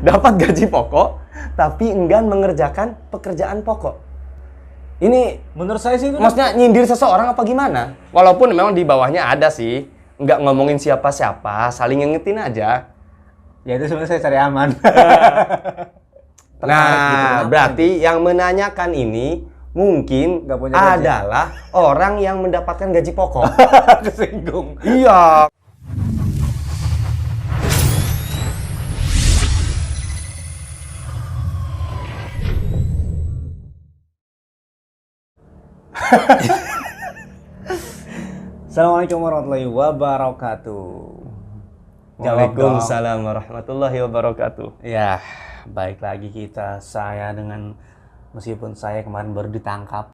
dapat gaji pokok, tapi enggan mengerjakan pekerjaan pokok. Ini menurut saya sih itu maksudnya nyindir seseorang apa gimana? Walaupun memang di bawahnya ada sih, nggak ngomongin siapa-siapa, saling ngingetin aja. ya itu sebenarnya saya cari aman. Nah, berarti yang menanyakan ini mungkin Nggak punya gaji. adalah orang yang mendapatkan gaji pokok. Kesinggung. Iya. Assalamualaikum warahmatullahi wabarakatuh. Waalaikumsalam warahmatullahi wabarakatuh. Ya, baik lagi kita. Saya dengan meskipun saya kemarin baru ditangkap.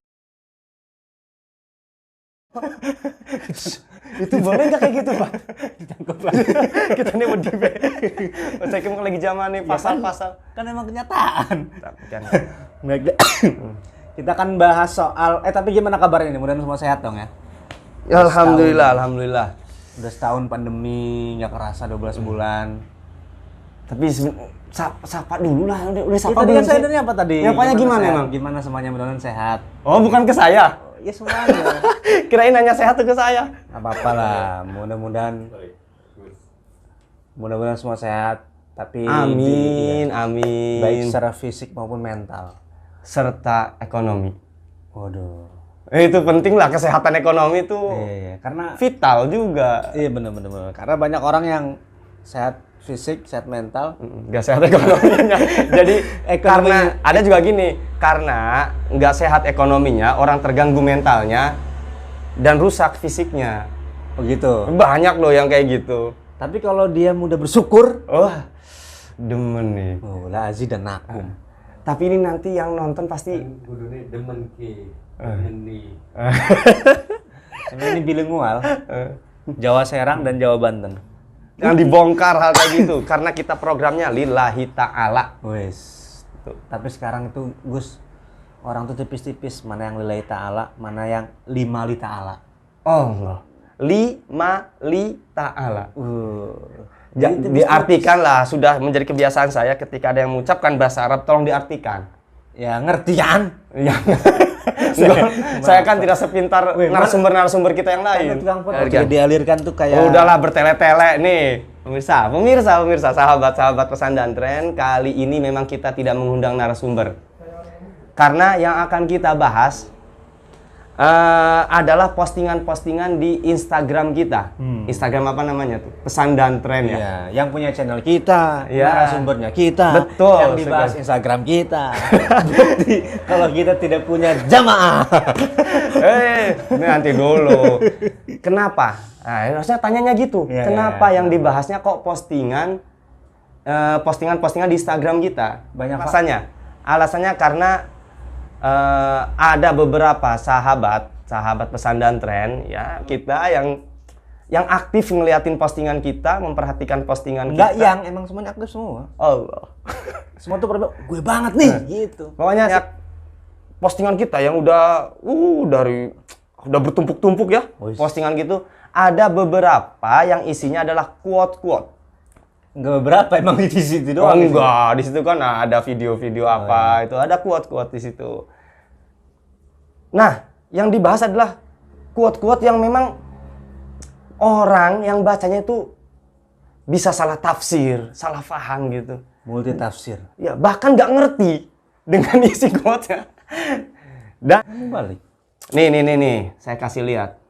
Itu boleh nggak kayak gitu, Pak? Ditangkap lagi. Kita nih mau dibe. Saya kira lagi zaman nih pasal-pasal. Kan emang kenyataan. Kan. Baik. Kita akan bahas soal tapi gimana kabarnya ini? Mudah-mudahan semua sehat dong ya. Ya, alhamdulillah, alhamdulillah. Udah setahun pandemi, nggak kerasa 12 bulan. Tapi sapa dulu lah, udah sapa Tadi dulu kan saya sih. dengarnya apa tadi? Nyapanya gimana sehat? emang? Gimana semuanya mudah-mudahan sehat. Oh, bukan ke saya. Ya semuanya. Kirain nanya sehat tuh ke saya. Apa-apa lah, mudah-mudahan semua sehat. Tapi Amin, amin. baik secara fisik maupun mental. Serta ekonomi. Waduh. Itu penting lah, kesehatan ekonomi itu Iya, karena vital juga. iya benar. Karena banyak orang yang sehat fisik, sehat mental, Nggak sehat ekonominya. Jadi karena ada juga gini, karena nggak sehat ekonominya, orang terganggu mentalnya dan rusak fisiknya. begitu. Banyak loh yang kayak gitu. Tapi kalau dia mudah bersyukur, Wah, demen nih. oh la azi dan nakum. Tapi ini nanti yang nonton pasti Kudune demen ki, ini. Ini bilingual. Jawa Serang dan Jawa Banten. yang dibongkar hal kayak gitu karena kita programnya lillahi ta'ala. Wes. Tapi sekarang itu Gus, orang tuh tipis-tipis mana yang lillahi ta'ala, mana yang lima li ta'ala. Allah. Lima li ta'ala. Diartikan. Diartikan lah, sudah menjadi kebiasaan saya ketika ada yang mengucapkan bahasa Arab, tolong diartikan. Ya ngerti kan? Ya. Saya kan tidak sepintar narasumber-narasumber kita yang lain. Jadi dialirkan tuh kayak Oh, udahlah bertele-tele nih. Pemirsa, sahabat-sahabat pesan dan tren, kali ini memang kita tidak mengundang narasumber. Karena yang akan kita bahas adalah postingan-postingan di Instagram kita. Instagram apa namanya tuh? Pesan dan tren ya. ya, yang punya channel kita, Ya. narasumbernya kita, Betul, yang dibahas sekali. Instagram kita. Berarti kalau kita tidak punya jamaah. Ini nanti dulu. Kenapa? Nah, harusnya tanyanya gitu. Ya, Kenapa ya. yang dibahasnya kok postingan-postingan di Instagram kita? Banyak, Pak. Alasannya karena ada beberapa sahabat pesan dan tren ya kita yang aktif ngeliatin postingan kita, memperhatikan postingan Enggak kita. yang emang semuanya aktif semua. Allah. Semua tuh pada gue banget nih gitu. Pokoknya postingan kita yang udah bertumpuk-tumpuk ya. Wis. Postingan gitu ada beberapa yang isinya adalah quote-quote. Enggak beberapa emang di situ Oh, doang. enggak, di situ kan ada video-video apa itu, ada quote-quote di situ. Nah, yang dibahas adalah quote-quote yang memang orang yang bacanya itu bisa salah tafsir, salah paham gitu. Multi tafsir. Ya, bahkan nggak ngerti dengan isi quote-nya. Dan Kamu balik. nih, saya kasih lihat.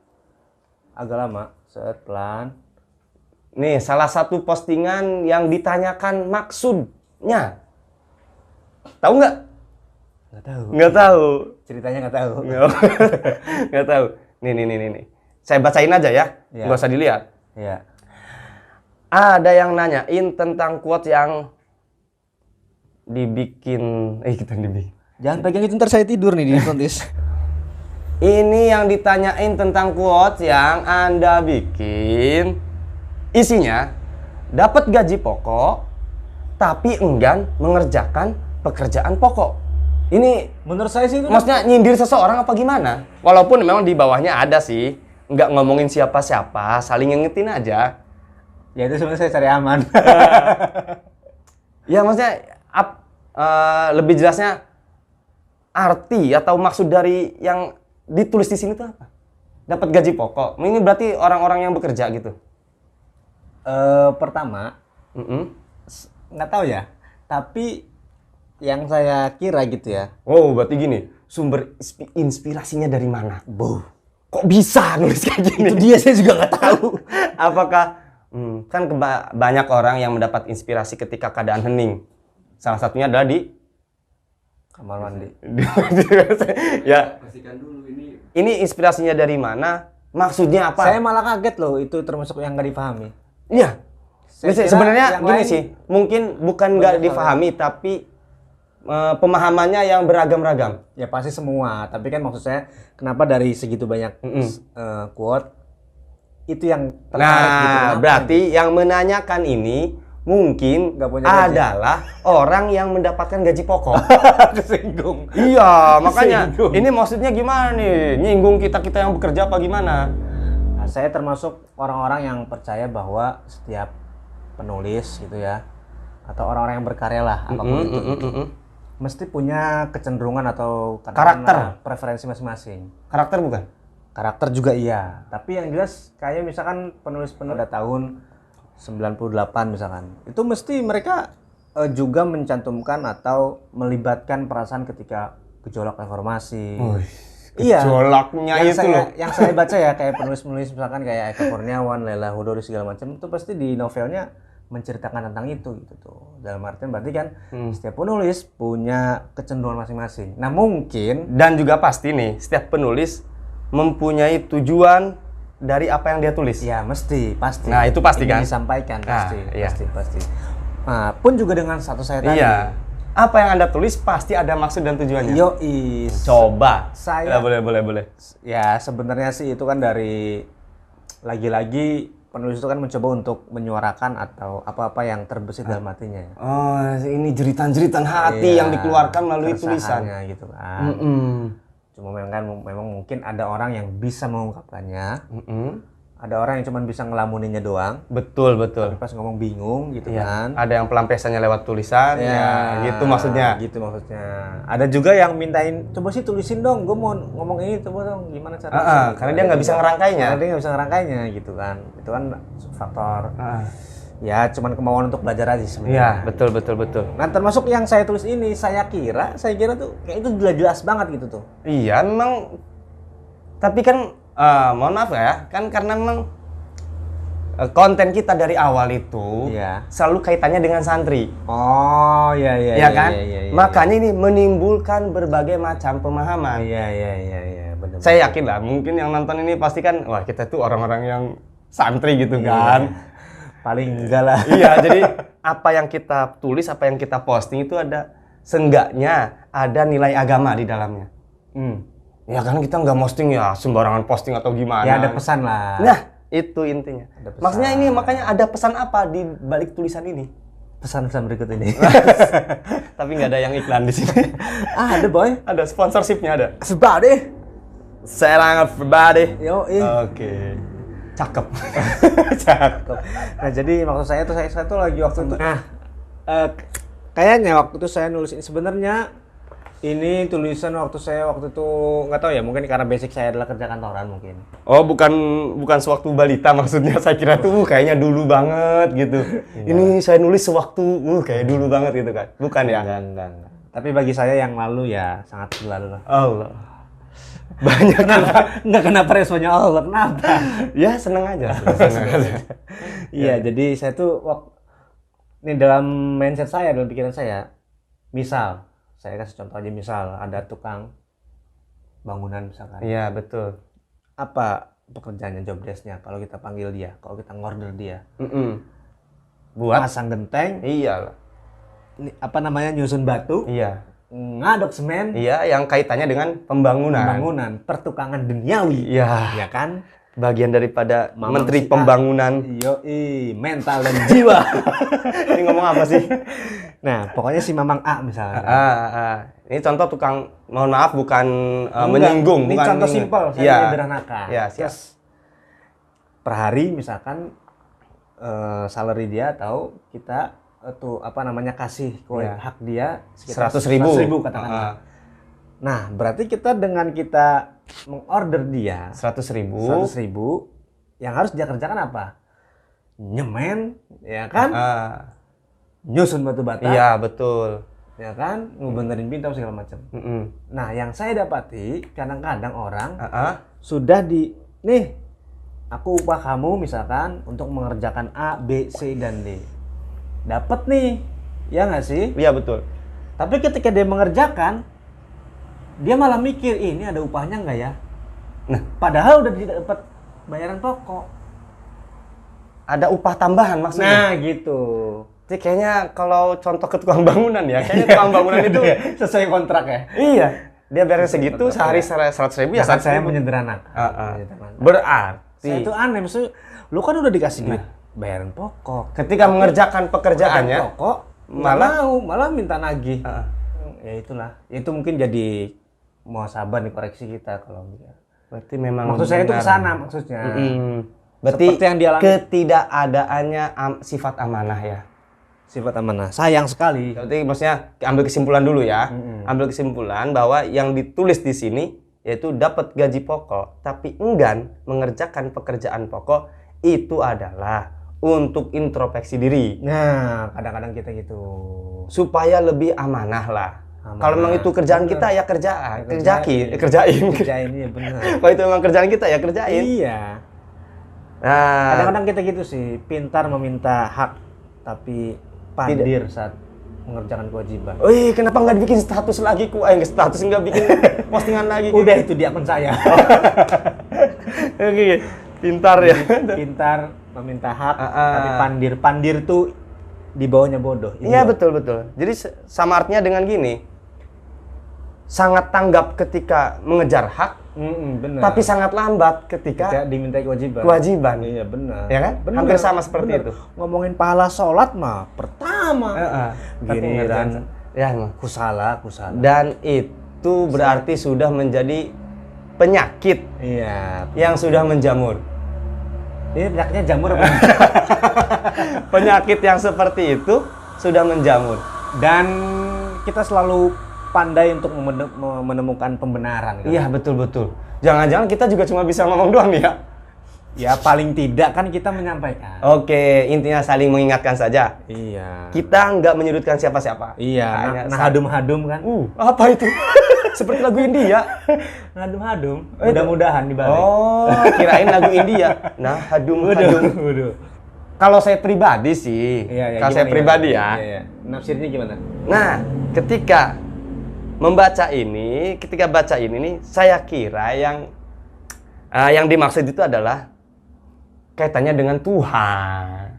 Agak lama, set pelan. Nih, salah satu postingan yang ditanyakan maksudnya. Tahu nggak? Enggak tahu. Nggak tahu. Ceritanya enggak tahu. Nggak tahu. Nih. Saya bacain aja ya. Ya. Nggak usah dilihat. Iya. Ada yang nanyain tentang quote yang dibikin. Jangan pegang itu ntar saya tidur nih di kontis. Ini yang ditanyain tentang quote yang Anda bikin. Isinya, dapat gaji pokok, tapi enggan mengerjakan pekerjaan pokok. Ini Menurut saya sih itu maksudnya nyindir seseorang apa gimana? Walaupun memang di bawahnya ada sih, nggak ngomongin siapa-siapa, saling ngingetin aja. ya itu sebenarnya saya cari aman. Ya maksudnya lebih jelasnya arti atau maksud dari yang ditulis di sini tuh apa? Dapat gaji pokok. Ini berarti orang-orang yang bekerja gitu. Pertama, Mm-mm. nggak tahu ya. Tapi yang saya kira gitu ya. Oh, berarti gini, sumber inspirasinya dari mana? Kok bisa nulis kayak gini? Itu dia, saya juga nggak tahu. Apakah kan banyak orang yang mendapat inspirasi ketika keadaan hening. Salah satunya adalah di Kamar mandi. ya, Pastikan dulu ini ini inspirasinya dari mana? Maksudnya apa? Saya malah kaget loh, itu termasuk yang nggak dipahami. Iya. Saya kira Sebenarnya yang gini lain sih, mungkin bukan nggak difahami, tapi pemahamannya yang beragam-ragam. Ya pasti semua, tapi kan maksud saya kenapa dari segitu banyak quote itu yang tertarik gitu. Nah, Kenapa? berarti yang menanyakan ini mungkin Nggak punya gaji. adalah orang yang mendapatkan gaji pokok. Kesinggung. Iya, makanya Singgung. ini maksudnya gimana nih? Nyinggung kita yang bekerja apa gimana? Nah, saya termasuk orang-orang yang percaya bahwa setiap penulis gitu ya, atau orang-orang yang berkarya lah apapun itu, mesti punya kecenderungan atau Karakter. preferensi masing-masing. Karakter bukan? Karakter juga iya, tapi yang jelas kayak misalkan penulis-penulis pada tahun 98 misalkan, itu mesti mereka juga mencantumkan atau melibatkan perasaan ketika gejolak reformasi. Iya. Gejolaknya yang itu saya, loh. yang saya baca ya kayak penulis-penulis misalkan kayak Eka Kurniawan, Laila Hudori segala macam, itu pasti di novelnya menceritakan tentang itu gitu tuh. Dalam artian berarti kan setiap penulis punya kecenderungan masing-masing. Nah mungkin Dan juga pasti nih, setiap penulis mempunyai tujuan dari apa yang dia tulis. ya pasti. Nah, itu pasti ingin kan? disampaikan Nah, pasti, iya. pasti. Nah, pun juga dengan satu saya tadi. Iya. Apa yang Anda tulis pasti ada maksud dan tujuannya. Yoi. Coba. Saya- Ya, boleh. Ya sebenarnya sih itu kan dari lagi-lagi penulis itu kan mencoba untuk menyuarakan atau apa-apa yang terbesit dalam hatinya. Ya. Oh, ini jeritan-jeritan hati Iya, yang dikeluarkan melalui tulisan. keresahannya gitu kan. Cuma memang mungkin ada orang yang bisa mengungkapkannya, ada orang yang cuma bisa ngelamuninnya doang. Betul. Tapi pas ngomong bingung gitu kan. Ada yang pelampiasannya lewat tulisan, ya, gitu maksudnya. Gitu maksudnya. Ada juga yang mintain, coba sih tulisin dong, gue mau ngomong ini, coba dong, gimana caranya? Karena dia nggak bisa ngerangkainya. Karena dia nggak bisa ngerangkainya gitu kan. Itu kan faktor. Ya, cuman kemauan untuk belajar aja Iya, sebenarnya. betul. Nah, termasuk yang saya tulis ini, saya kira tuh kayak itu jelas banget gitu tuh. Iya, memang. Tapi kan, mohon maaf ya, kan karena memang konten kita dari awal itu Iya. selalu kaitannya dengan santri, Oh, iya ya kan? Iya, Makanya ini menimbulkan berbagai macam pemahaman. Iya, benar. Saya yakin lah, mungkin yang nonton ini pasti kan, wah kita tuh orang-orang yang santri gitu kan. Paling enggak lah. Iya, jadi apa yang kita tulis, apa yang kita posting itu ada seenggaknya ada nilai agama di dalamnya. Ya karena kita nggak posting ya sembarangan posting atau gimana. Ya ada pesan lah. Nah, itu intinya. Ada pesan. Maksudnya ini makanya ada pesan apa di balik tulisan ini? Pesan-pesan berikut ini. Tapi nggak ada yang iklan di sini. Ada boy. Ada sponsorshipnya ada. Sebab deh. Serang everybody. Yo, Oke. Cakep. Cakep. Nah, jadi maksud saya tuh saya tuh lagi waktu itu. Nah, kayaknya waktu itu saya nulis ini sebenarnya ini tulisan waktu itu nggak tahu ya, mungkin karena basic saya adalah kerja kantoran mungkin. Oh, bukan sewaktu balita maksudnya. Saya kira tuh kayaknya dulu banget gitu. Ini saya nulis sewaktu kayak dulu banget gitu kan. Bukan ya? Enggak. Tapi bagi saya yang lalu ya sangat berlalu lah. Allah. Banyak Enggak kenapa responnya Allah, kenapa? Ya seneng aja. Seneng aja. Iya, jadi saya tuh ini dalam mindset saya, dalam pikiran saya, misal saya kasih contoh aja, misal ada tukang bangunan misalkan. Iya, betul. Apa pekerjaannya, job desk-nya kalau kita panggil dia, kalau kita ngorder dia? Buat? Pasang genteng, Iya. nyusun batu, Iya. ngaduk semen, Iya, yang kaitannya dengan pembangunan. pertukangan duniawi. Iya. Ya kan? Bagian daripada Mamang Menteri si A. Pembangunan. Yoi, mental dan jiwa. Ini ngomong apa sih? Nah, pokoknya si Mamang A misalnya. Ini contoh tukang, mohon maaf bukan Enggak, menyinggung, ini bukan contoh simpel, saya Iya. sederhanakan. Iya, siap. Terus per hari misalkan salary dia atau kita tuh apa namanya kasih Iya. hak dia sekitar 100.000 katakanlah. Nah, berarti kita dengan kita mengorder dia 100.000. 100.000, yang harus dia kerjakan apa? Nyemen, ya kan? Nyusun batu bata, Iya, betul. ya kan? Ngebenerin pintu segala macam. Nah, yang saya dapati kadang-kadang orang sudah nih, aku upah kamu misalkan untuk mengerjakan A, B, C, dan D. Dapat nih, ya nggak sih? Iya, betul. Tapi ketika dia mengerjakan, dia malah mikir, ini ada upahnya nggak ya? Nah, Padahal udah tidak dapat bayaran pokok. ada upah tambahan maksudnya. Nah, gitu. Jadi kayaknya kalau contoh ke tukang bangunan ya, kayaknya tukang bangunan itu Sesuai kontrak ya? iya, dia bayar segitu sehari 100.000 ya Bahkan saya 100.000. menyederhanakan. Berarti Saya itu aneh, maksudnya lu kan udah dikasih duit bayaran pokok. ketika mengerjakan pekerjaannya Pokok malah minta nagih. Ya itulah. Itu mungkin jadi muhasabah nih, koreksi kita kalau gitu. berarti memang Maksud saya itu benar. kesana maksudnya. Berarti Seperti yang dia alami. ketidakadaannya sifat amanah ya. Sifat amanah. Sayang sekali. Berarti maksudnya ambil kesimpulan dulu ya. Ambil kesimpulan bahwa yang ditulis di sini yaitu dapat gaji pokok tapi enggan mengerjakan pekerjaan pokok itu adalah untuk introspeksi diri Nah, kadang-kadang kita gitu. supaya lebih amanah lah. Kalau memang itu kerjaan kita ya kerjain. Kerjain ya benar. Kalau itu memang kerjaan kita ya kerjain. Iya. Nah, Kadang-kadang kita gitu sih, pintar meminta hak tapi pandir saat mengerjakan kewajiban. wih, kenapa nggak dibikin status lagi status nggak bikin postingan lagi? Udah itu di akun saya. Oke, pintar ya. Pintar meminta hak Ah. tapi pandir. Pandir tuh di bawahnya bodoh. Iya, betul. Jadi sama artinya dengan gini, sangat tanggap ketika mengejar hak, Benar. tapi sangat lambat ketika Tidak dimintai kewajiban. kewajiban. Iya benar. Ya kan? Benar. Hampir sama seperti Benar. itu. Ngomongin pahala sholat mah pertama. Tapi Giliran ya, emang. kusala. Dan itu berarti sudah menjadi penyakit Iya. yang sudah menjamur. Ini penyakitnya jamur apa? Penyakit yang seperti itu sudah menjamur. Dan kita selalu pandai untuk menemukan pembenaran. Kan? Iya, betul. Jangan-jangan kita juga cuma bisa ngomong doang nih ya. Ya paling tidak kan kita menyampaikan. Oke, intinya saling mengingatkan saja. Iya. Kita nggak menyudutkan siapa-siapa. Iya. Hanya Hadum-hadum kan? apa itu? Seperti lagu India. Hadum-hadum. Mudah-mudahan dibalik. Oh, kirain lagu India. Nah, hadum. Waduh. Kalau saya pribadi sih, Iya, kalau saya gimana, pribadi gimana? ya. Iya. Nafsirnya gimana? Nah, ketika ketika baca ini nih, saya kira yang dimaksud itu adalah kaitannya dengan Tuhan.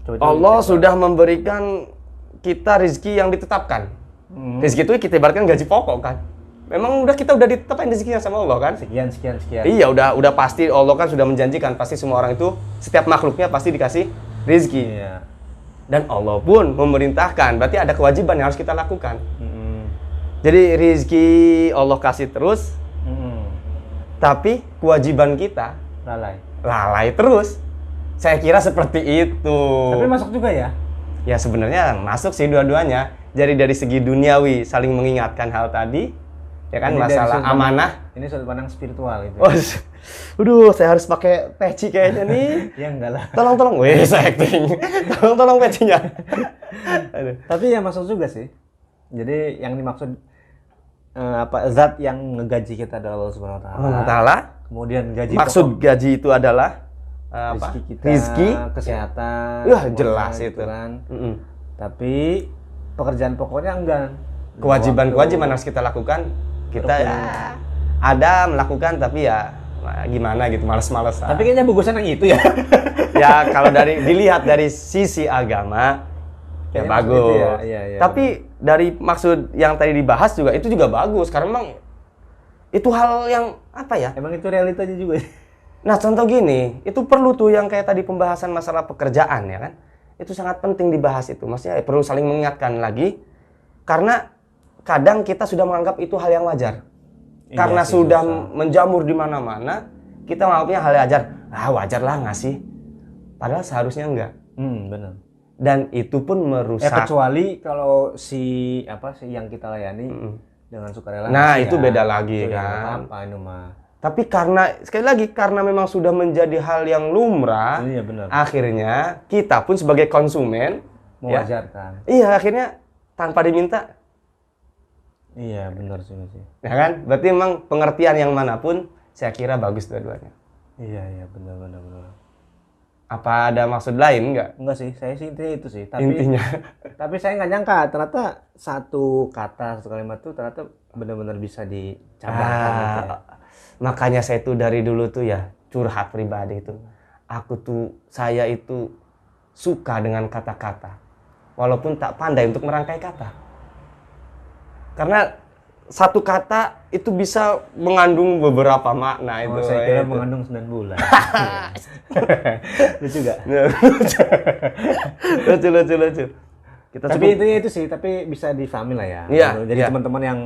Coba Allah sudah memberikan kita rezeki yang ditetapkan. Rezeki itu kita ibaratkan gaji pokok kan. Memang kita udah ditetapkan rezekinya sama Allah kan. sekian. Iya, udah pasti Allah kan sudah menjanjikan pasti semua orang itu setiap makhluknya pasti dikasih rezeki. Iya. Dan Allah pun memerintahkan, berarti ada kewajiban yang harus kita lakukan. Jadi rezeki Allah kasih terus, tapi kewajiban kita lalai terus. Saya kira seperti itu. Tapi masuk juga ya? Ya sebenarnya masuk sih dua-duanya. Jadi dari segi duniawi saling mengingatkan hal tadi, ya kan, Jadi dari masalah sudut amanah. Ini sudut pandang spiritual itu. Waduh, saya harus pakai peci kayaknya nih. Ya enggak lah. Tolong, weh, saya acting. Tolong pecinya. Aduh. Tapi ya masuk juga sih. Jadi yang dimaksud zat yang ngegaji kita adalah Allah Subhanahu wa taala. Allah Ta'ala. Kemudian gaji Maksud gaji itu adalah apa? rezeki kita, Rizki. kesehatan. Wah, semuanya jelas gitu itu. kan. Mm-mm. Tapi pekerjaan pokoknya enggak. Kewajiban harus kita lakukan. Kita ya ada melakukan tapi ya gimana gitu, males-malesan. Tapi kayaknya bagusan yang itu ya. Ya kalau dilihat dari sisi agama ya Kayaknya bagus. maksud itu ya, iya. Tapi dari maksud yang tadi dibahas juga itu juga bagus karena memang itu hal yang apa ya? Emang itu realitanya juga. Nah, contoh gini, itu perlu tuh yang kayak tadi pembahasan masalah pekerjaan ya kan? Itu sangat penting dibahas itu. Maksudnya perlu saling mengingatkan lagi karena kadang kita sudah menganggap itu hal yang wajar. Iya Karena sih, sudah susah. menjamur di mana-mana, kita menganggapnya hal yang wajar. Ah, wajar lah nggak sih? Padahal seharusnya enggak. Benar. dan itu pun merusak. Kecuali kalau si yang kita layani dengan sukarela. Nah, sih itu ya. beda lagi Itu ya, kan. nggak apa-apa ini mah. Tapi sekali lagi karena memang sudah menjadi hal yang lumrah, Iya benar. akhirnya kita pun sebagai konsumen ya, Mewajarkan. iya akhirnya tanpa diminta, Iya benar sih. ya kan? Berarti memang pengertian yang manapun saya kira bagus dua-duanya. Iya benar. Apa ada maksud lain nggak? Enggak sih, saya sih intinya itu sih. Tapi Intinya. tapi saya nggak nyangka ternyata satu kata, satu kalimat tuh ternyata benar-benar bisa dicabangkan gitu ya. Makanya saya tuh dari dulu tuh ya curhat pribadi itu. Saya itu suka dengan kata-kata. Walaupun tak pandai untuk merangkai kata. Karena satu kata itu bisa mengandung beberapa makna itu. Saya kira mengandung 9 bulan. Lucu gak? lucu. Tapi intinya itu sih, tapi bisa difahami lah ya. Iya, Jadi iya. teman-teman yang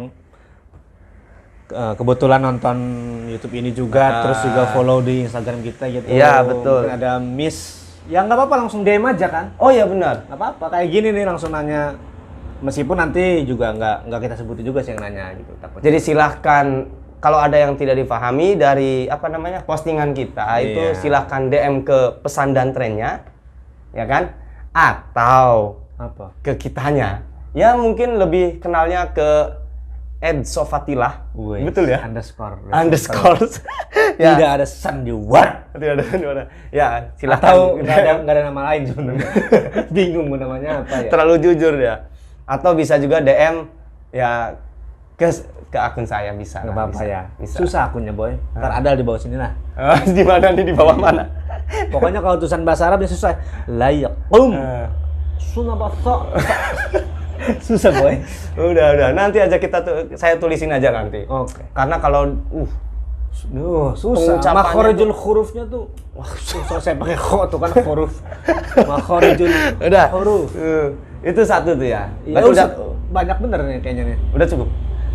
kebetulan nonton YouTube ini juga, terus juga follow di Instagram kita gitu. Iya, betul. Mungkin ada miss, ya nggak apa-apa langsung DM aja kan. Oh iya benar. Nggak apa-apa, kayak gini nih langsung nanya. Meskipun nanti juga nggak kita sebutin juga sih yang nanya gitu. Takutnya. Jadi silahkan kalau ada yang tidak dipahami dari postingan kita itu Iya. silahkan DM ke pesan dan trennya, ya kan? Atau Apa? ke kitanya. Ya mungkin lebih kenalnya ke @sofatilah. Wih, Betul ya? Underscore. Ya. Tidak ada sandiwara. Tidak ada. Ya, silahkan. Atau nggak ada nama lain sebenarnya. Bingung mau namanya apa ya. Terlalu jujur ya. Atau bisa juga DM ya ke akun saya bisa. Nggak lah, apa-apa bisa. ya. Bisa. Susah akunnya boy. Ntar ada di bawah sini lah. Di mana nih, di bawah mana? Pokoknya kalau tulisan bahasa Arabnya susah. Layakum. Sunah bahasa. Susah boy. Udah. Nanti aja saya tulisin aja nanti. Oke. Karena kalau Susah. Pengucapannya Makhorijul hurufnya tuh. Wah, susah saya pakai kho tuh kan huruf. Makhorijul udah. huruf. Itu satu tuh ya. Ya, Berarti udah banyak bener nih kayaknya nih. udah cukup.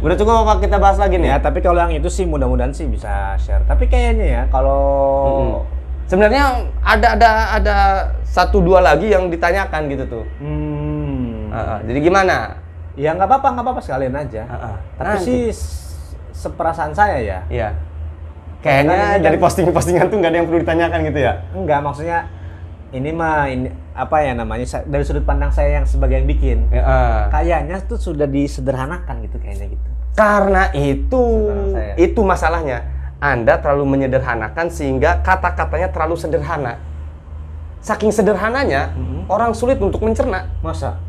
Udah cukup apa kita bahas lagi nih? Ya, tapi kalau yang itu sih mudah-mudahan sih bisa share. Tapi kayaknya ya kalau Sebenarnya ada 1-2 lagi yang ditanyakan gitu tuh. Jadi gimana? ya nggak apa-apa sekalian aja. Tapi Nanti. sih seperasaan saya ya. Iya. Kayaknya Kan dari postingan tuh nggak ada yang perlu ditanyakan gitu ya? Enggak, maksudnya ini apa ya namanya dari sudut pandang saya yang sebagai yang bikin. Kayaknya tuh sudah disederhanakan gitu kayaknya gitu. Karena Saya. itu masalahnya. Anda terlalu menyederhanakan sehingga kata-katanya terlalu sederhana. Saking sederhananya, orang sulit untuk mencerna. Masa?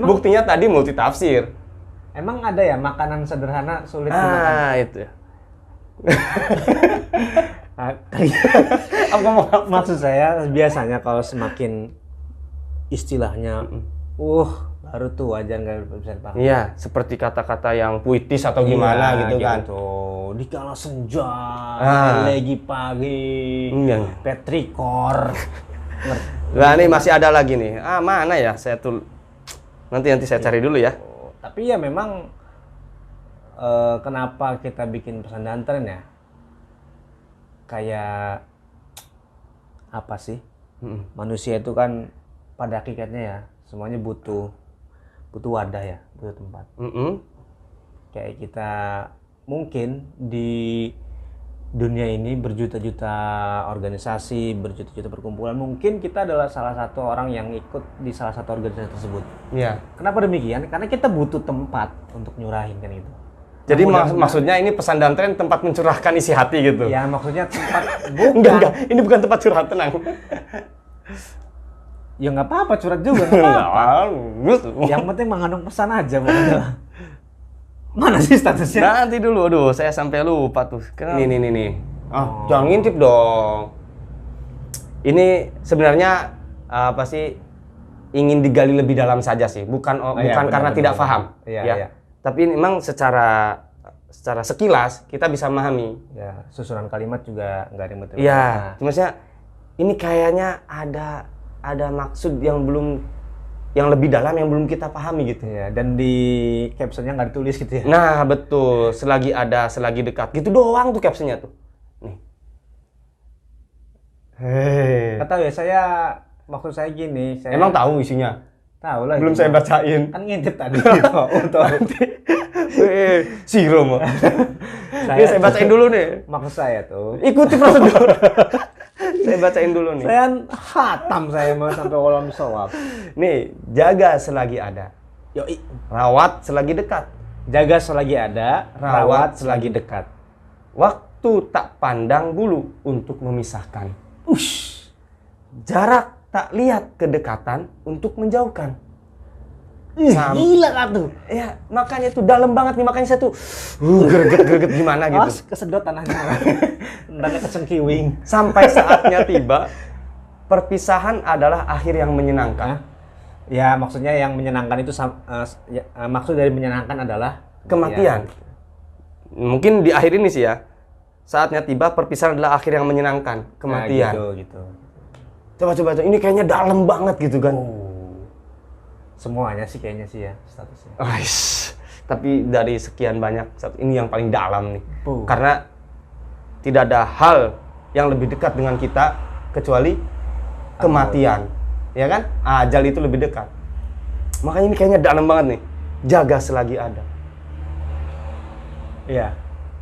Buktinya tadi multitafsir. Emang ada ya makanan sederhana sulit dimakan? Itu. Maksud saya biasanya kalau semakin istilahnya baru tuh wajar nggak bisa dipahami. Iya, seperti kata-kata yang puitis atau gimana gitu kan. Di kala senja, lagi pagi, Iya. petrikor. Nah, ini masih ada lagi nih. Mana ya? Nanti saya cari dulu ya. Tapi ya memang kenapa kita bikin pesan dan tren ya? Kayak apa sih? Manusia itu kan pada hakikatnya ya semuanya butuh wadah ya, butuh tempat. Kayak kita mungkin di dunia ini berjuta-juta organisasi, berjuta-juta perkumpulan, mungkin kita adalah salah satu orang yang ikut di salah satu organisasi tersebut. Iya. Kenapa demikian? Karena kita butuh tempat untuk nyurahin kan itu. Jadi maksudnya ini pesan dan tren tempat mencurahkan isi hati gitu. Ya maksudnya tempat Enggak. Ini bukan tempat curhat, tenang. Ya nggak apa-apa curhat juga. Nggak apa-apa. Gitu. Yang penting mengandung pesan aja pokoknya. Mana sih statusnya? Nanti dulu, saya sampai lupa tuh. Nih. Jangan ngintip dong. Ini sebenarnya apa sih? Ingin digali lebih dalam saja sih, bukan karena tidak paham. Iya. Tapi memang secara sekilas kita bisa memahami. Ya, susunan kalimat juga nggak ribet. Iya, maksudnya ini kayaknya ada maksud yang lebih dalam yang belum kita pahami gitu. Ya, dan di captionnya nggak ditulis gitu ya. Nah, betul. Selagi dekat. Gitu doang tuh captionnya tuh. Nih. Nggak tahu ya, saya maksud saya gini, saya Emang tahu isinya? tahu lah. Belum itu saya mah. bacain. Kan ngintip tadi gitu. Untuk Siro mah. Ini saya bacain dulu nih. maksud saya tuh. Ikuti prosedur. Saya bacain dulu nih. Saya hatam saya mau sampai walam sawab. Nih, jaga selagi ada. Yoi. Rawat selagi dekat. Jaga selagi ada, rawat selagi dekat. Waktu tak pandang bulu untuk memisahkan. Jarak tak lihat kedekatan untuk menjauhkan. Gila kan tuh. Ya, makanya itu dalam banget nih, makanya saya tuh greget-greget gimana gitu. Awas kesedot tanahnya. Tanahnya kecengkiwing. Sampai saatnya tiba, perpisahan adalah akhir yang menyenangkan. Ya, maksudnya yang menyenangkan itu maksud dari menyenangkan adalah Kematian. Mungkin di akhir ini sih ya. Saatnya tiba, perpisahan adalah akhir yang menyenangkan. Kematian. Nah, gitu. Coba. Ini kayaknya dalam banget gitu kan. Semuanya sih kayaknya sih ya statusnya. Tapi dari sekian banyak, ini yang paling dalam nih. Puh. Karena tidak ada hal yang lebih dekat dengan kita kecuali kematian. Ya kan? Ajal itu lebih dekat. Makanya ini kayaknya dalam banget nih. Jaga selagi ada. Iya.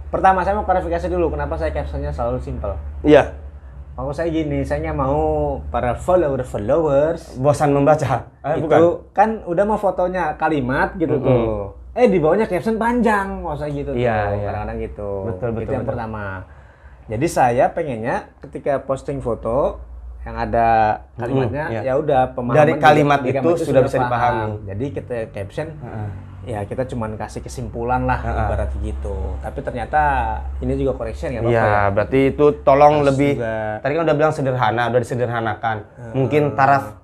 Pertama saya mau klarifikasi dulu kenapa saya captionnya selalu simple. Iya. Mau saya gini, saya mau para followers Bosan membaca. itu Bukan. kan udah mau fotonya kalimat gitu tuh. Di bawahnya caption panjang, mau saya gitu Iya, tuh. iya. Kadang-kadang gitu. Betul, Itu yang betul. pertama. Jadi saya pengennya ketika posting foto yang ada kalimatnya iya. ya udah pemahaman Dari kalimat dari itu sudah bisa paham. dipahami. Jadi kita caption ya kita cuman kasih kesimpulan lah ibarat gitu. Tapi ternyata ini juga correction ya Bapak Iya, ya. berarti itu tolong Harus lebih. juga- Tadi kan udah bilang sederhana, udah disederhanakan. Mungkin taraf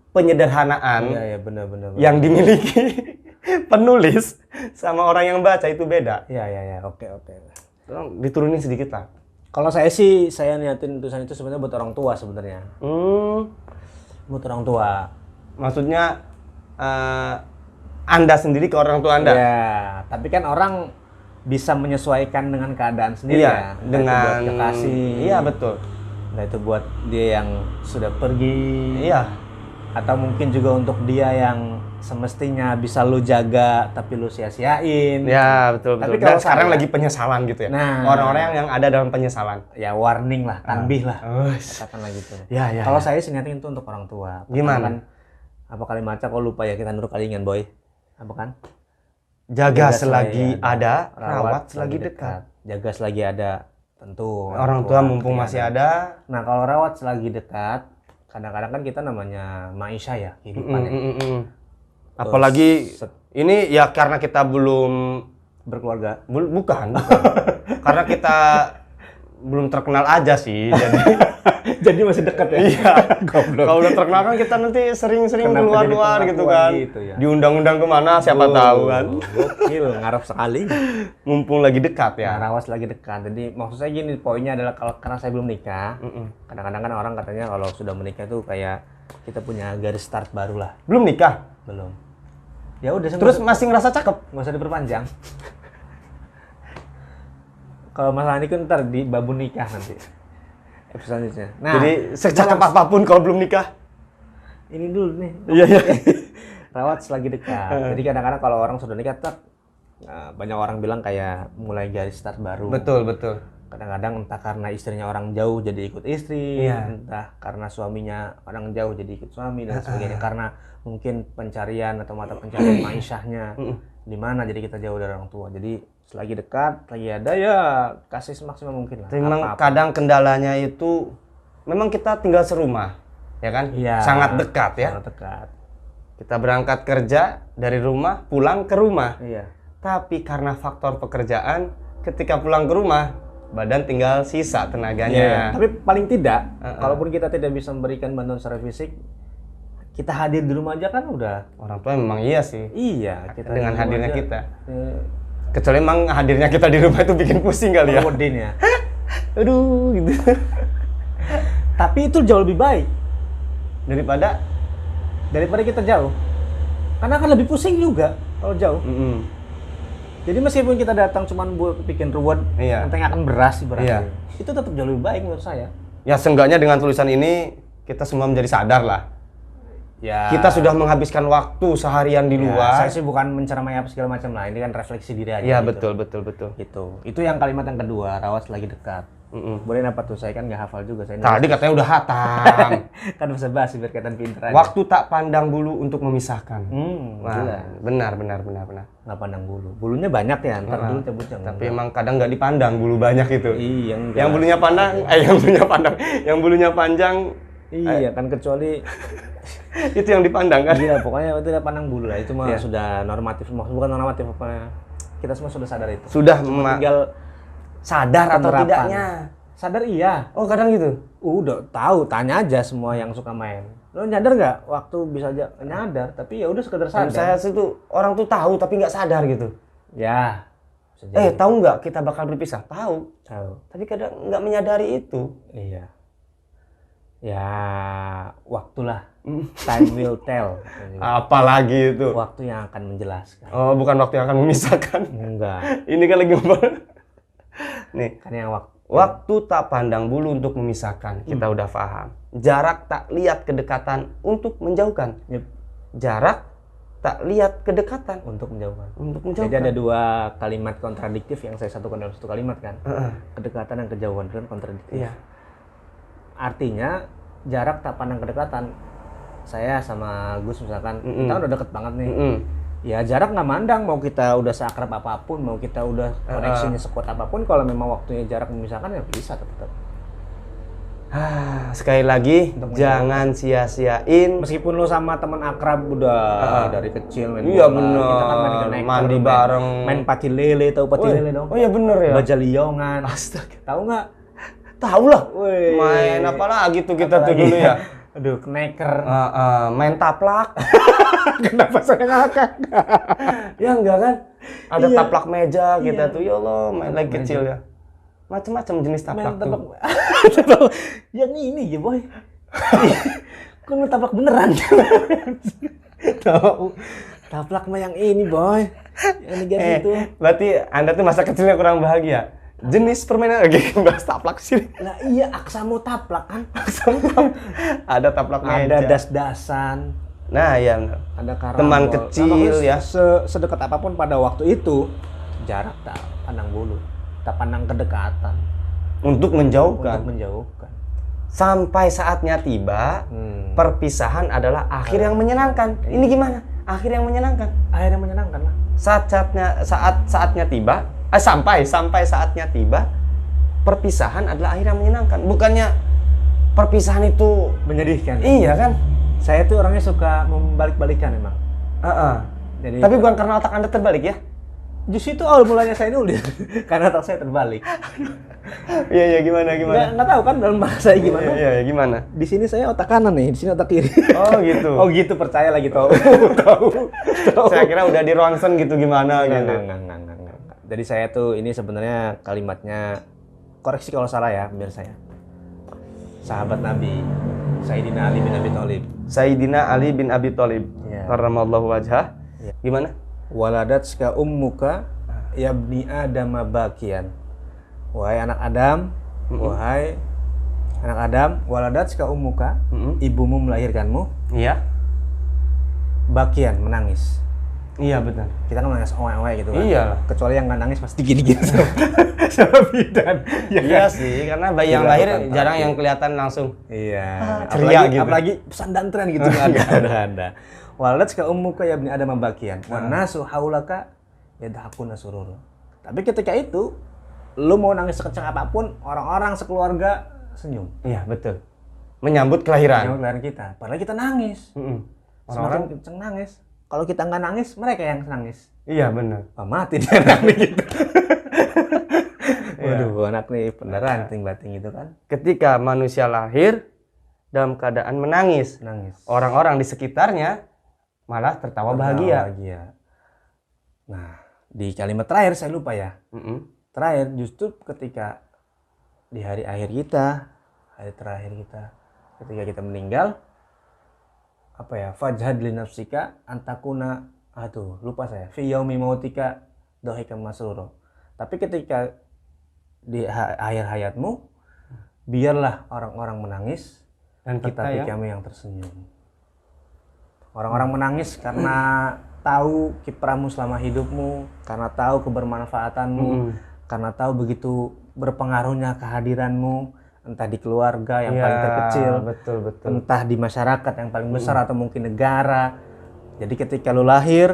penyederhanaan Iya benar. yang dimiliki penulis sama orang yang baca itu beda. Iya, oke. Tolong diturunin sedikit lah. Kalau saya sih saya niatin tulisan itu sebenarnya buat orang tua sebenarnya. Buat orang tua. Maksudnya Anda sendiri ke orang tua Anda? Iya, tapi kan orang bisa menyesuaikan dengan keadaan sendiri Iya, ya. Entah itu dengan buat kekasih. Iya, betul. Nah itu buat dia yang sudah pergi. Iya. Atau mungkin juga untuk dia yang semestinya bisa lu jaga tapi lu sia-siain. Ya, betul. Tapi Dan kalau sekarang saya- lagi penyesalan gitu ya. Nah. Orang-orang yang ada dalam penyesalan. Ya warning lah, tanbih lah. Ush. Katakanlah gitu. Ya. Kalau saya sih niatin itu untuk orang tua. Gimana? Kan, apa kalimatnya kok lupa ya kita nurut kalingan boy. Apa kan? Jaga selagi ada, rawat selagi dekat. Jaga selagi ada, tentu. Orang tua mumpung masih ada. Nah kalau rawat selagi dekat, kadang-kadang kan kita namanya maisha ya, kehidupan ya. Apalagi ini ya karena kita belum Berkeluarga. bukan. Karena kita belum terkenal aja sih. Jadi Jadi masih dekat ya? iya. Goblok. Kalau udah terkenal kan kita nanti sering-sering Kenapa keluar-luar jadi gitu pengakuan kan. gitu ya? Diundang-undang kemana siapa tahu kan. Gokil, ngarep sekali. Mumpung lagi dekat Ya, ya. rawas lagi dekat. Jadi maksud saya gini, poinnya adalah karena saya belum nikah, kadang-kadang kan orang katanya kalau sudah menikah tuh kayak kita punya garis start baru lah. Belum nikah. Belum. Ya udah, Terus masih ngerasa cakep. nggak usah diperpanjang. Kalau masalah ini kan ntar di babun nikah nanti. Episode selanjutnya. Nah, Jadi secakep apapun kalau belum nikah. ini dulu nih. Iya. Rawat selagi dekat. Jadi kadang-kadang kalau orang sudah nikah, banyak orang bilang kayak mulai garis start baru. Betul. Kadang-kadang entah karena istrinya orang jauh jadi ikut istri, Iya. entah karena suaminya orang jauh jadi ikut suami dan sebagainya. Karena mungkin pencarian atau mata pencarian maishahnya di mana, jadi kita jauh dari orang tua. Jadi selagi dekat, lagi ada ya kasih semaksimal mungkin lah. Memang Apa-apa. kadang kendalanya itu memang kita tinggal serumah, ya kan? Iya. Sangat dekat ya. Sangat dekat. Kita berangkat kerja dari rumah, pulang ke rumah. Iya. Tapi karena faktor pekerjaan, ketika pulang ke rumah, badan tinggal sisa Iya. tenaganya. Tapi paling tidak, kalaupun kita tidak bisa memberikan bantuan secara fisik, kita hadir di rumah aja kan udah. Orang tua memang iya sih. Iya. Kita Dengan di rumah hadirnya aja, kita. eh, Kecuali emang hadirnya kita di rumah itu bikin pusing kali ya. Wedin ya. Aduh, gitu. Tapi itu jauh lebih baik Daripada kita jauh. Karena akan lebih pusing juga kalau jauh. Jadi meskipun kita datang cuman buat bikin ruwet, Iya. akan beras ibaratnya. Iya. Itu tetap jauh lebih baik menurut saya. ya seenggaknya dengan tulisan ini kita semua menjadi sadar lah. Ya. Kita sudah menghabiskan waktu seharian di Ya, luar. saya sih bukan menceramai apa segala macam lah. Ini kan refleksi diri aja. Iya, gitu. betul. Gitu. Itu yang kalimat yang kedua, rawas lagi dekat. Boleh apa tuh? Saya kan nggak hafal juga. Saya Tadi katanya udah hatam. kan bisa basi biar kelihatan pinter aja. Waktu tak pandang bulu untuk memisahkan. Wah, Gila. benar. Nggak pandang bulu. Bulunya banyak ya. Ntar dulu cabutnya. Tapi emang kadang nggak dipandang bulu banyak itu. Iya. Enggak. Yang bulunya panjang, Iya kan kecuali itu yang dipandang kan. Gila, pokoknya itu udah pandang bulu lah. Itu mah Iya. sudah normatif, bukan normatif apa. Kita semua sudah sadar itu. Sudah Tinggal sadar atau penerapan. tidaknya. Sadar iya. Oh, kadang gitu. Udah tahu, tanya aja semua yang suka main. Lo nyadar nggak? Waktu bisa aja nyadar, tapi ya udah sekedar sadar. Saya sih tuh orang tuh tahu tapi nggak sadar gitu. Ya. bisa jadi. Tahu nggak kita bakal berpisah? Tahu. Tahu. Tapi kadang nggak menyadari itu. Iya. Ya, waktulah. Time will tell. Apalagi itu. Waktu yang akan menjelaskan. Oh, bukan waktu yang akan memisahkan. Enggak. Ini kan lagi ngomong. Nih, Kan yang waktu tak pandang bulu untuk memisahkan. Kita udah paham. Jarak tak lihat kedekatan untuk menjauhkan. Yep. Jarak tak lihat kedekatan Untuk menjauhkan. untuk menjauhkan. Jadi ada dua kalimat kontradiktif yang saya satukan dalam satu kalimat kan. Kedekatan dan kejauhan kan kontradiktif. Iya. Artinya jarak tak pandang kedekatan. Saya sama Gus misalkan kita udah deket banget nih. Ya jarak nggak mandang, mau kita udah seakrab apapun, mau kita udah koneksinya sekuat apapun, kalau memang waktunya jarak memisahkan ya bisa tetap. Sekali lagi, jangan sia-siain. Meskipun lo sama teman akrab udah dari kecil main Iya, bola, bener. kita kan main Mandi bareng. main pati lele, tahu pati lele dong? Oh iya bener ya. Bajaliongan. Astaga. Tahu nggak? Tahu lah. Wih. Main apa lagi tuh kita tuh Apalagi dulu ya. Aduh, kneker. Main taplak. Kenapa saya ngakak? Ya enggak kan? Ada Iya. taplak meja kita Iya. tuh. Ya Allah, main lagi kecil ya. Macam-macam jenis taplak tuh. Yang ini ya boy. Kok lu taplak beneran? Tahu. Taplak mah yang ini boy. Yang ini itu. Berarti Anda tuh masa kecilnya kurang bahagia. Jenis permainan lagi bahas taplak sih. Lah iya, aksamu taplak kan. Ada taplak meja. Ada das-dasan. Nah, ya. Ada karambol. Teman kecil ya. Sedekat apapun pada waktu itu, jarak tak pandang bulu, tak pandang kedekatan Untuk menjauhkan. untuk menjauhkan. Sampai saatnya tiba, perpisahan adalah akhir yang menyenangkan. Ini gimana? Akhir yang menyenangkan. Akhirnya menyenangkan lah. Saatnya tiba, sampai saatnya tiba, perpisahan adalah akhir yang menyenangkan. Bukannya perpisahan itu Menyedihkan. iya kan? Saya tuh orangnya suka membalik-balikan emang. Jadi Tapi bukan karena otak Anda terbalik ya? justru itu awal mulanya saya nulis karena otak saya terbalik. Iya, gimana? Nggak tahu kan dalam bahasa saya gimana. Iya, gimana? Di sini saya otak kanan nih, di sini otak kiri. Oh gitu. Oh gitu, percaya lagi tahu. Tahu. Saya kira udah di ronsen gitu gimana gitu. Enggak. Jadi saya tuh ini sebenarnya kalimatnya, koreksi kalau salah ya pemirsa ya. Sahabat Nabi Sayyidina Ali bin Abi Thalib. Sayyidina Ali bin Abi Thalib. Iya. Karramallahu wajhah. Gimana? Waladatska ummuka yabni Adam bakian. Wahai anak Adam, waladatska ummuka, ibumu melahirkanmu, Iya. bakian menangis. Iya benar. Kita kan menangis oe gitu kan. Iya. Kecuali yang nggak nangis pasti gini-gini sama bidan. Iya sih, karena bayi yang Gila, lahir bukan jarang tapi. yang kelihatan langsung. Iya. Ceria gitu. Apalagi pesantren gitu nggak ada. Waladatska ummuka yabni Adam bakian. Wa nasu haulaka yadhakuna surur. Tapi ketika itu lu mau nangis sekecil apapun, orang-orang sekeluarga senyum. Iya betul. Menyambut kelahiran. Yang kelahiran kita. Padahal kita nangis. Semakin kenceng nangis. Kalau kita nggak nangis, mereka yang nangis. Iya benar. Mati dia nangis gitu. Waduh, anak nih beneran ting-bating gitu kan. Ketika manusia lahir dalam keadaan menangis, Nangis. orang-orang di sekitarnya malah tertawa bahagia. Nah, di kalimat terakhir saya lupa ya. Terakhir justru ketika di hari akhir kita, hari terakhir kita, ketika kita meninggal, apa ya, fajhad li nafsika antakuna, lupa saya, fi yaumi mautika dohika masruro. Tapi ketika di akhir hayatmu, biarlah orang-orang menangis Dan kita tetapi ya. kami yang tersenyum. Orang-orang menangis karena tahu kiprahmu selama hidupmu, karena tahu kebermanfaatanmu, karena tahu begitu berpengaruhnya kehadiranmu, entah di keluarga yang paling terkecil, betul. entah di masyarakat yang paling besar atau mungkin negara. Jadi ketika lu lahir,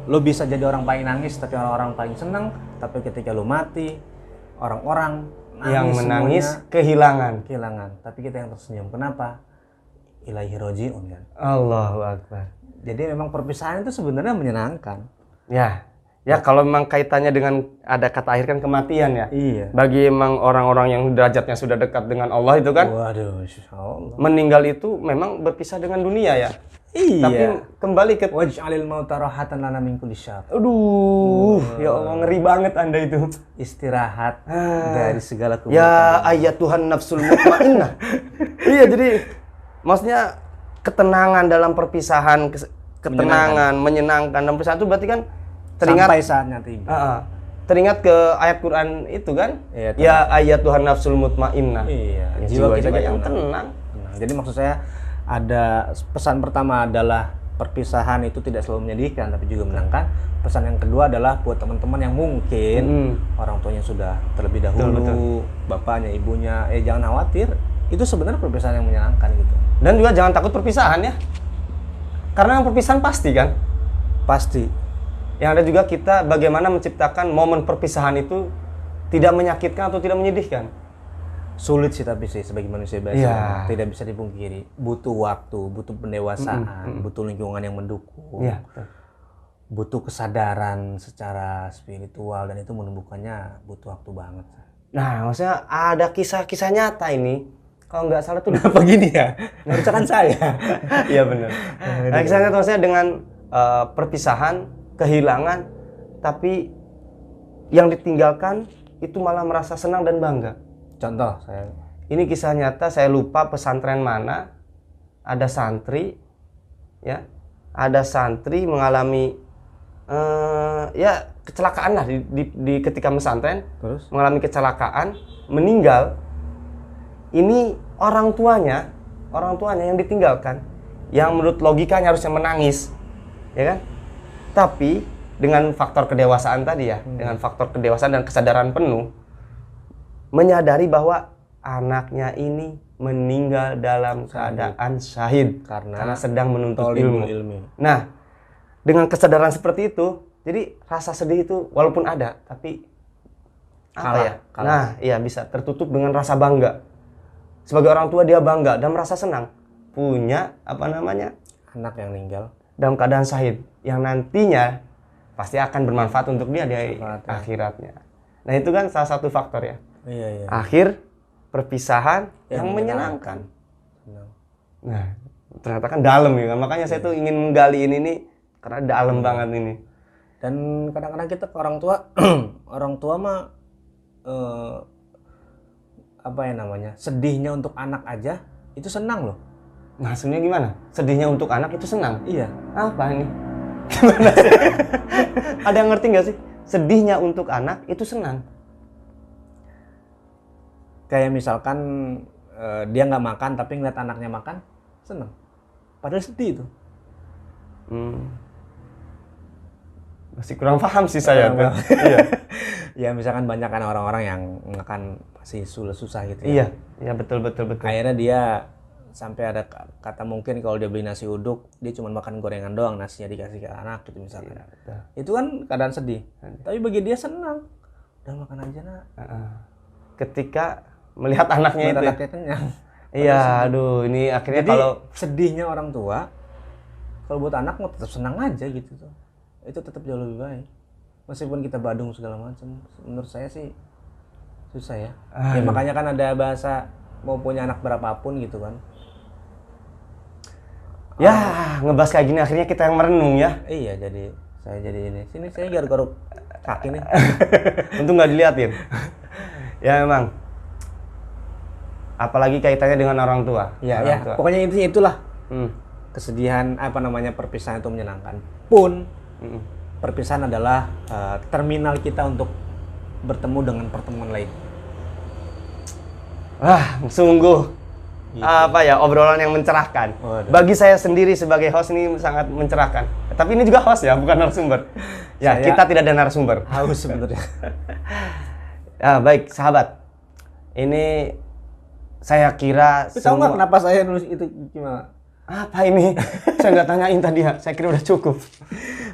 lu bisa jadi orang paling nangis tapi orang-orang paling senang, tapi ketika lu mati, orang-orang Yang menangis semuanya kehilangan. kehilangan, tapi kita yang tersenyum. Kenapa? Ilaihi roji'un kan. Allahu Akbar. Jadi memang perpisahan itu sebenarnya menyenangkan. Ya kalau memang kaitannya dengan ada kata akhir kan kematian ya. Iya. Bagi emang orang-orang yang derajatnya sudah dekat dengan Allah itu kan, Waduh, insya Allah. meninggal itu memang berpisah dengan dunia ya. Iya. Tapi kembali ke, Waj'alil mauta rahatan lana min kulli syarr. aduh, ya Allah ngeri banget Anda itu. Istirahat dari segala keburukan. Ya ayat Tuhan nafsul mutmainnah. Iya, jadi maksudnya ketenangan dalam perpisahan, ketenangan, menyenangkan dalam perpisahan itu berarti kan teringat sampai saatnya tiba. teringat ke ayat Quran itu kan? Iya, Ya ayat Tuhan nafsul mutmainnah. Iya, Ya, jiwa kita yang tenang. tenang. Tenang. Jadi maksud saya ada pesan pertama adalah perpisahan itu tidak selalu menyedihkan tapi juga menyenangkan. Pesan yang kedua adalah buat teman-teman yang mungkin orang tuanya sudah terlebih dahulu, bapaknya, ibunya, jangan khawatir. Itu sebenarnya perpisahan yang menyenangkan gitu. Dan juga jangan takut perpisahan ya. Karena yang perpisahan pasti kan? Pasti. Yang ada juga kita bagaimana menciptakan momen perpisahan itu tidak menyakitkan atau tidak menyedihkan. Sulit sih tapi sih sebagai manusia biasa Iya. tidak bisa dipungkiri. Butuh waktu, butuh pendewasaan, butuh lingkungan yang mendukung. Iya. Butuh kesadaran secara spiritual dan itu menumbuhkannya butuh waktu banget. Nah, maksudnya ada kisah-kisah nyata ini. Kalau nggak salah tuh Apa gini ya? Harusnya kan saya. Iya benar. Nah, kisah nyata maksudnya dengan perpisahan, kehilangan, tapi yang ditinggalkan itu malah merasa senang dan bangga. Contoh saya. Ini kisah nyata, saya lupa pesantren mana. Ada santri, ya, ada santri mengalami ya kecelakaan lah di ketika pesantren. Terus? Mengalami kecelakaan, meninggal. Ini orang tuanya yang ditinggalkan, yang menurut logikanya harusnya menangis, ya kan? Tapi dengan faktor kedewasaan tadi ya, dengan faktor kedewasaan dan kesadaran penuh, menyadari bahwa anaknya ini meninggal dalam keadaan syahid karena sedang menuntut ilmu. Nah, dengan kesadaran seperti itu, jadi rasa sedih itu walaupun ada, tapi Kalah. Nah, iya bisa tertutup dengan rasa bangga. Sebagai orang tua dia bangga dan merasa senang punya Anak yang meninggal dalam keadaan syahid yang nantinya pasti akan bermanfaat untuk dia di akhiratnya. Nah, itu kan salah satu faktor ya. Iya. Akhir perpisahan yang menyenangkan. Senang. Nah, ternyata kan dalam ya. Makanya saya tuh ingin menggali ini nih karena dalam banget ini. Dan kadang-kadang kita ke orang tua orang tua mah sedihnya untuk anak aja itu senang loh. Maksudnya gimana? Sedihnya untuk anak itu senang? Iya. Apa ini? Gimana sih? Ada yang ngerti nggak sih? Sedihnya untuk anak itu senang. Kayak misalkan dia nggak makan tapi ngeliat anaknya makan senang. Padahal sedih itu. Masih kurang paham sih saya tuh. Iya. Ya misalkan banyak kan orang-orang yang makan pasti susah gitu ya. Iya betul. Akhirnya dia sampai ada kata mungkin kalau dia beli nasi uduk dia cuma makan gorengan doang, nasinya dikasih ke anak gitu misalkan. Betul. Itu kan keadaan sedih. Tapi bagi dia senang. Udah makan aja nak. Ketika melihat anaknya itu. Anaknya kenyang. Iya, aduh ini akhirnya Jadi kalau sedihnya orang tua kalau buat anak mau tetap senang aja gitu tuh. Itu tetap jauh lebih baik. Meskipun kita badung segala macam, menurut saya sih susah ya. Ya makanya kan ada bahasa mau punya anak berapapun gitu kan. ya ngebahas kayak gini akhirnya kita yang merenung ya. Iya, jadi saya jadi ini. Sini saya garuk-garuk kaki nih. Untung nggak diliatin. Ya memang. Apalagi kaitannya dengan orang tua. Ya, Orang tua. pokoknya intinya itulah. Hmm. Kesedihan perpisahan itu menyenangkan. Pun perpisahan adalah terminal kita untuk bertemu dengan pertemuan lain. Wah, sungguh apa ya, obrolan yang mencerahkan. Waduh. Bagi saya sendiri sebagai host ini sangat mencerahkan. Tapi ini juga host ya, bukan narasumber. Ya, Saya- kita tidak ada narasumber. Haus sebenarnya. Ya, baik sahabat. Ini saya kira Tapi tahu nggak kenapa saya nulis itu gimana? apa ini? Saya nggak tanyain tadi ya. Saya kira udah cukup.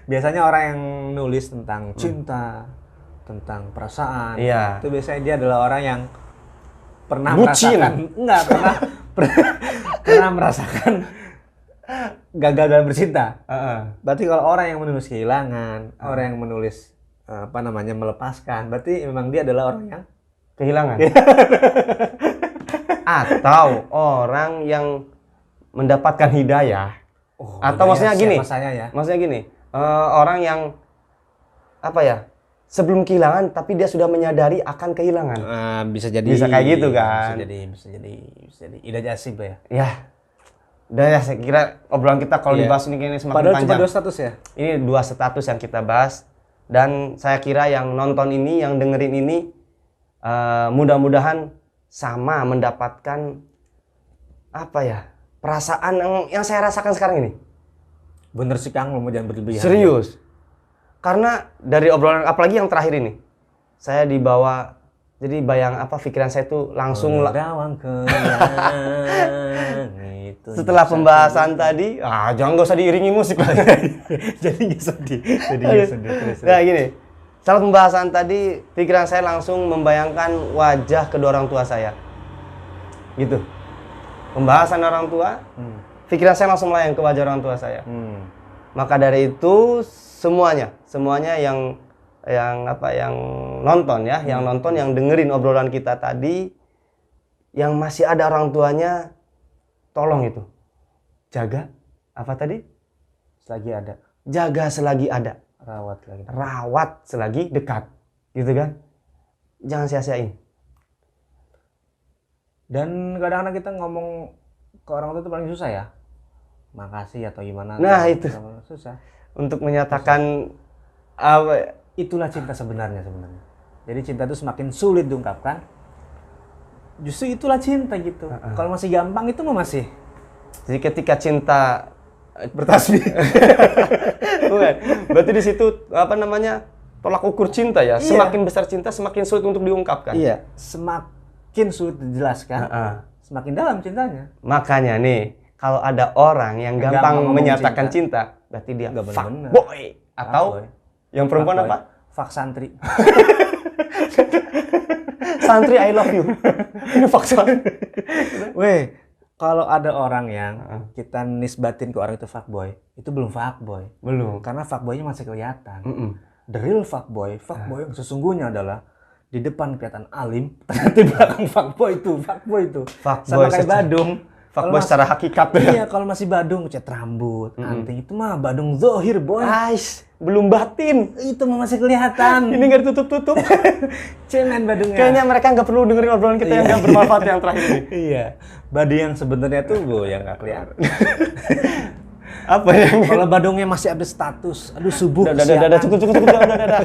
Biasanya orang yang nulis tentang cinta, tentang perasaan, Iya. itu biasanya dia adalah orang yang pernah Bucin. merasakan, enggak pernah merasakan gagal dalam bercinta. Heeh. Berarti kalau orang yang menulis kehilangan, orang yang menulis melepaskan, berarti memang dia adalah orang yang Kehilangan. Atau orang yang mendapatkan hidayah. Atau maksudnya gini. siapa saya ya. Maksudnya gini, orang yang apa ya? Sebelum kehilangan tapi dia sudah menyadari akan kehilangan. Bisa jadi Bisa kayak gitu kan. Bisa jadi Ida Jasib lah ya. Ya. Udah ya, saya kira obrolan kita kalau Iya. dibahas ini semakin Padahal panjang. cuma 2 status ya. Ini 2 status yang kita bahas, dan saya kira yang nonton ini, yang dengerin ini, mudah-mudahan sama mendapatkan apa ya, perasaan yang saya rasakan sekarang ini. Bener sih Kang, mau jangan berlebihan. Serius. Karena dari obrolan, apalagi yang terakhir ini, saya dibawa, jadi pikiran saya tuh langsung Rawang kehilangan itu. setelah pembahasan tadi, jangan, nggak usah diiringi musik lagi. Jadi sedih. Terus. Nah gini, setelah pembahasan tadi, pikiran saya langsung membayangkan wajah kedua orang tua saya. Gitu. Pembahasan orang tua, pikiran saya langsung melayang ke wajah orang tua saya. Maka dari itu semuanya yang nonton ya, yang nonton, yang dengerin obrolan kita tadi, yang masih ada orang tuanya, tolong itu jaga apa tadi? Selagi ada, Jaga selagi ada. rawat lagi. Selagi dekat, gitu kan? Jangan sia-siain. Dan kadang-kadang kita ngomong ke orang tua itu paling susah ya. Makasih atau gimana. Nah, itu. Susah. Untuk menyatakan apa? Itulah cinta sebenarnya. Jadi cinta itu semakin sulit diungkapkan. Justru itulah cinta gitu. Kalau masih gampang itu mah masih Jadi ketika cinta bertasbih. bukan. Berarti di situ tolak ukur cinta ya. Iya. Semakin besar cinta, semakin sulit untuk diungkapkan. Iya, semakin sulit dijelaskan, semakin dalam cintanya. Makanya nih, kalau ada orang yang gampang ngomong menyatakan cinta. cinta, berarti dia Nggak bener-bener. fuckboy. Atau Fuckboy. yang perempuan Fuckboy. apa? Fak santri. Santri I love you. Ini fuck santri. Weh, kalau ada orang yang kita nisbatin ke orang itu fuckboy, itu belum fuckboy. Belum. Karena fuckboynya masih kelihatan. Mm-mm. The real fuckboy yang sesungguhnya adalah di depan kelihatan alim, ternyata di belakang fuckboy itu. Fuckboy Sama kayak secara- Badung. Fuckboy Kalau secara hakikat ya. Iya, kalau masih Badung cat rambut, anting itu mah Badung zohir boy. Ais, belum batin. Itu mah masih kelihatan. Ini nggak ditutup-tutup. Cemen Badungnya. Kayaknya mereka nggak perlu dengerin obrolan kita yang nggak bermanfaat yang terakhir ini. Iya, Badung yang sebenarnya tuh yang nggak kelihatan. Apa yang Kalau Badungnya masih update status, aduh subuh. Udah, cukup, udah.